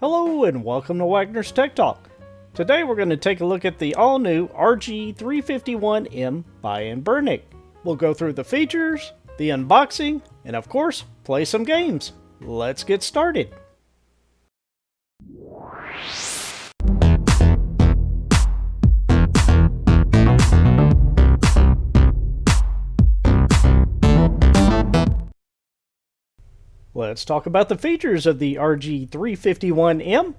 Hello and welcome to Wagner's Tech Talk. Today we're going to take a look at the all-new RG351M by Anbernic. We'll go through the features, the unboxing, and of course, play some games. Let's get started. Let's talk about the features of the RG351M.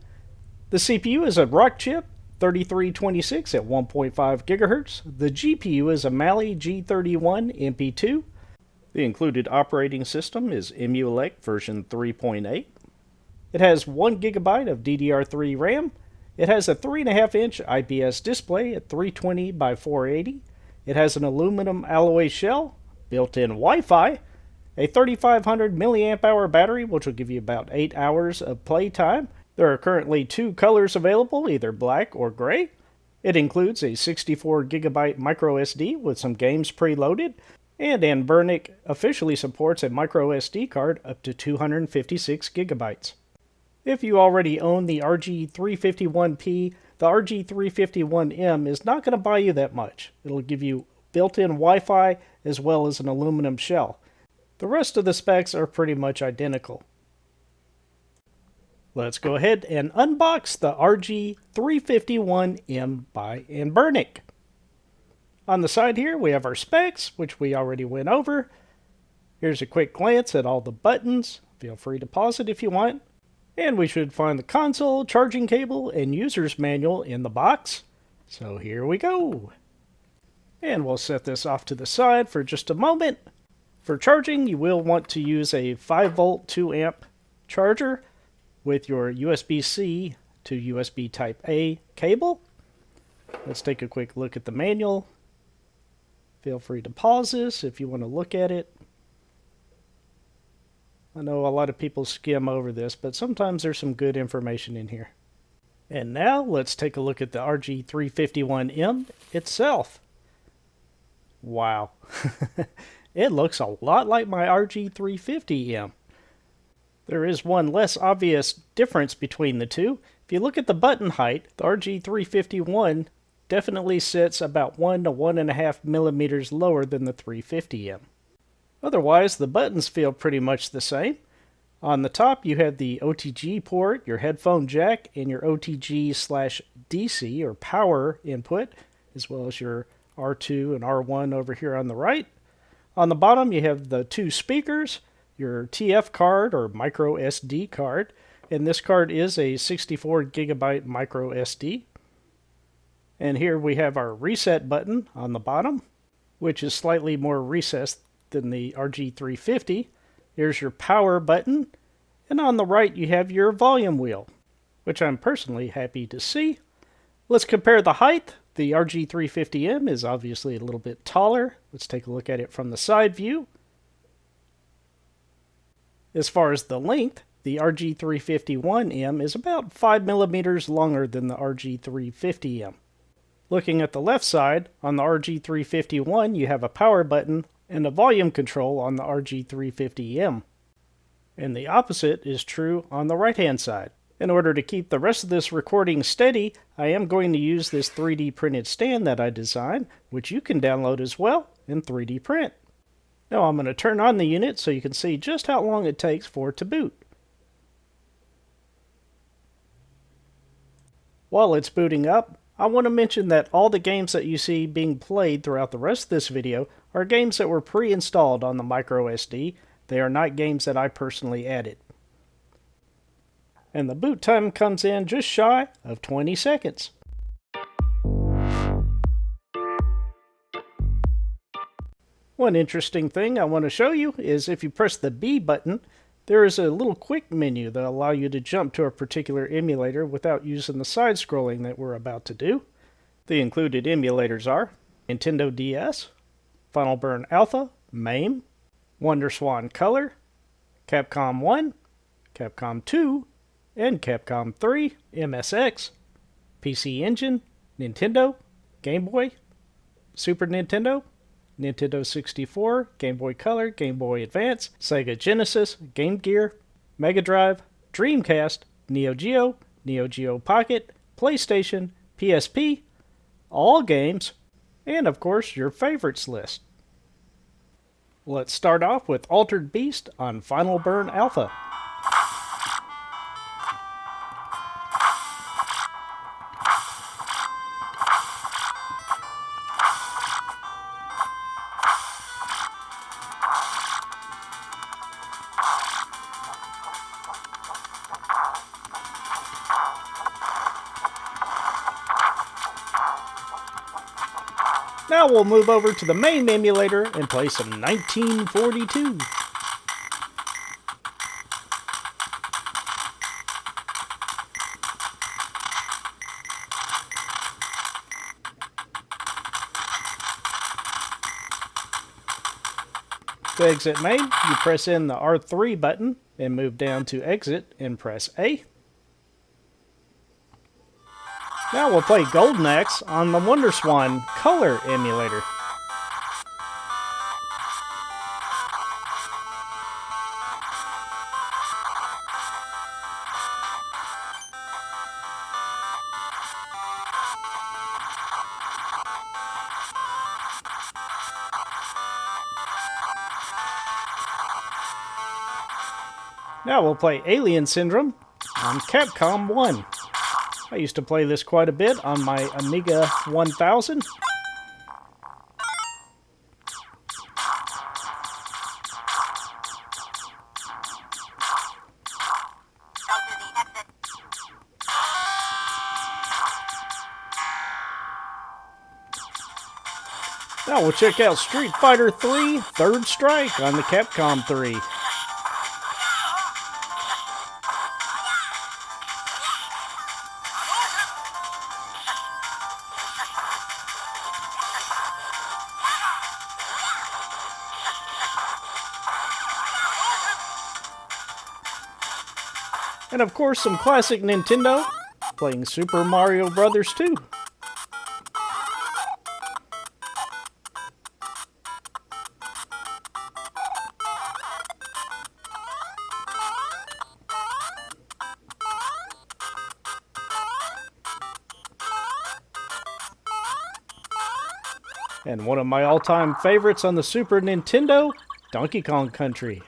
The CPU is a Rockchip 3326 at 1.5 GHz. The GPU is a Mali G31 MP2. The included operating system is Emulate version 3.8. It has 1 GB of DDR3 RAM. It has a 3.5-inch IPS display at 320 by 480. It has an aluminum alloy shell, built-in Wi-Fi, a 3500 mAh battery, which will give you about 8 hours of playtime. There are currently 2 colors available, either black or gray. It includes a 64 GB microSD with some games preloaded, and Anbernic officially supports a microSD card up to 256 GB. If you already own the RG351P, the RG351M is not going to buy you that much. It'll give you built-in Wi-Fi as well as an aluminum shell. The rest of the specs are pretty much identical. Let's go ahead and unbox the RG351M by Anbernic. On the side here we have our specs, which we already went over. Here's a quick glance at all the buttons. Feel free to pause it if you want. And we should find the console, charging cable, and user's manual in the box. So here we go. And we'll set this off to the side for just a moment. For charging, you will want to use a 5-volt 2-amp charger with your USB-C to USB Type-A cable. Let's take a quick look at the manual. Feel free to pause this if you want to look at it. I know a lot of people skim over this, but sometimes there's some good information in here. And now let's take a look at the RG351M itself. Wow. It looks a lot like my RG350M. There is one less obvious difference between the two. If you look at the button height, the RG351 definitely sits about 1 to 1.5 millimeters lower than the 350M. Otherwise, the buttons feel pretty much the same. On the top, you have the OTG port, your headphone jack, and your OTG/DC or power input, as well as your R2 and R1 over here on the right. On the bottom, you have the 2 speakers, your TF card or micro SD card, and this card is a 64 GB micro SD. And here we have our reset button on the bottom, which is slightly more recessed than the RG350. Here's your power button, and on the right you have your volume wheel, which I'm personally happy to see. Let's compare the height. The RG350M is obviously a little bit taller. Let's take a look at it from the side view. As far as the length, the RG351M is about 5 millimeters longer than the RG350M. Looking at the left side, on the RG351 you have a power button and a volume control on the RG350M. And the opposite is true on the right-hand side. In order to keep the rest of this recording steady, I am going to use this 3D printed stand that I designed, which you can download as well in 3D print. Now I'm going to turn on the unit so you can see just how long it takes for it to boot. While it's booting up, I want to mention that all the games that you see being played throughout the rest of this video are games that were pre-installed on the microSD. They are not games that I personally added. And the boot time comes in just shy of 20 seconds. One interesting thing I want to show you is if you press the B button, there is a little quick menu that will allow you to jump to a particular emulator without using the side scrolling that we're about to do. The included emulators are Nintendo DS, Final Burn Alpha, MAME, WonderSwan Color, Capcom 1, Capcom 2, and Capcom 3, MSX, PC Engine, Nintendo, Game Boy, Super Nintendo, Nintendo 64, Game Boy Color, Game Boy Advance, Sega Genesis, Game Gear, Mega Drive, Dreamcast, Neo Geo, Neo Geo Pocket, PlayStation, PSP, all games, and of course your favorites list. Let's start off with Altered Beast on Final Burn Alpha. Now we'll move over to the main emulator and play some 1942. To exit main, you press in the R3 button and move down to exit and press A. Now we'll play Golden Axe on the WonderSwan Color emulator. Now we'll play Alien Syndrome on Capcom 1. I used to play this quite a bit on my Amiga 1000. Now we'll check out Street Fighter 3 Third Strike on the Capcom 3. And of course, some classic Nintendo, playing Super Mario Bros. 2. And one of my all-time favorites on the Super Nintendo, Donkey Kong Country.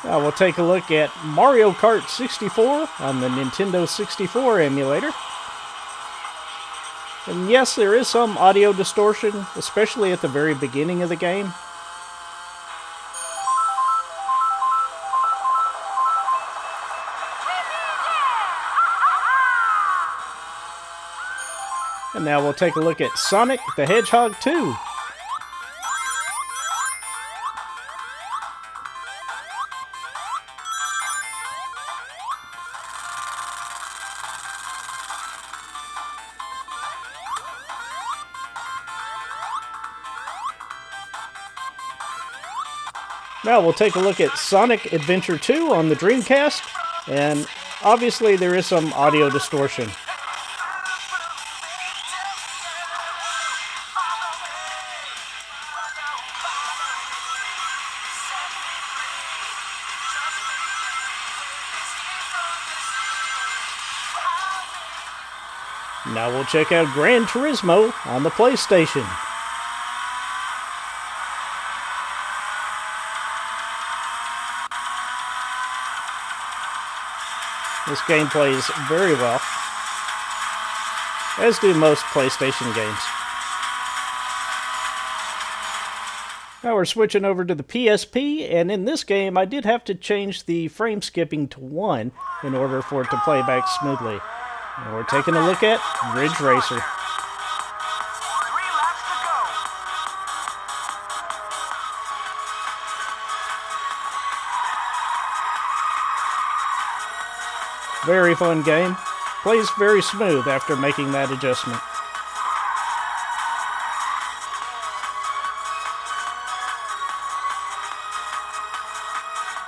Now we'll take a look at Mario Kart 64 on the Nintendo 64 emulator. And yes, there is some audio distortion, especially at the very beginning of the game. And now we'll take a look at Sonic the Hedgehog 2. Now we'll take a look at Sonic Adventure 2 on the Dreamcast, and obviously there is some audio distortion. Now we'll check out Gran Turismo on the PlayStation. This game plays very well, as do most PlayStation games. Now we're switching over to the PSP, and in this game I did have to change the frame skipping to 1 in order for it to play back smoothly. And we're taking a look at Ridge Racer. Very fun game. Plays very smooth after making that adjustment.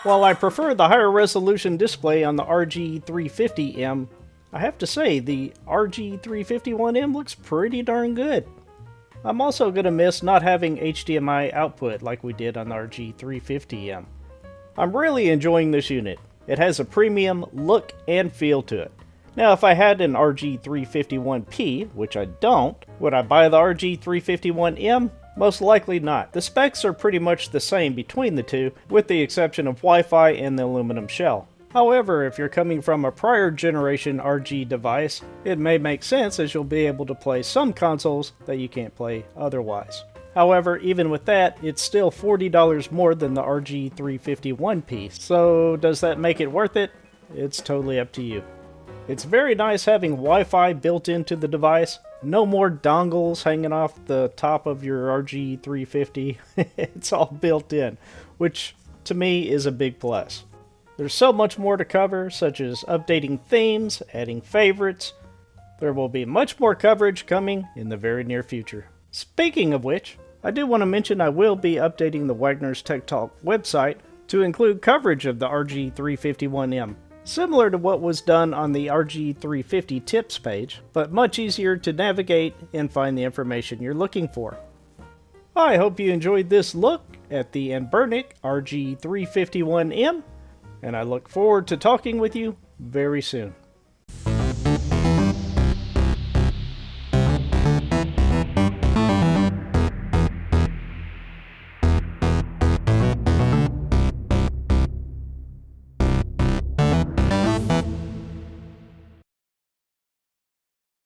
While I prefer the higher resolution display on the RG350M, I have to say the RG351M looks pretty darn good. I'm also going to miss not having HDMI output like we did on the RG350M. I'm really enjoying this unit. It has a premium look and feel to it. Now if I had an RG351P, which I don't, would I buy the RG351M? Most likely not. The specs are pretty much the same between the two, with the exception of Wi-Fi and the aluminum shell. However, if you're coming from a prior generation RG device, it may make sense as you'll be able to play some consoles that you can't play otherwise. However, even with that, it's still $40 more than the RG351P, so does that make it worth it? It's totally up to you. It's very nice having Wi-Fi built into the device. No more dongles hanging off the top of your RG350. It's all built in, which to me is a big plus. There's so much more to cover, such as updating themes, adding favorites. There will be much more coverage coming in the very near future. Speaking of which, I do want to mention I will be updating the Wagner's Tech Talk website to include coverage of the RG351M. Similar to what was done on the RG350 tips page, but much easier to navigate and find the information you're looking for. I hope you enjoyed this look at the Anbernic RG351M, and I look forward to talking with you very soon.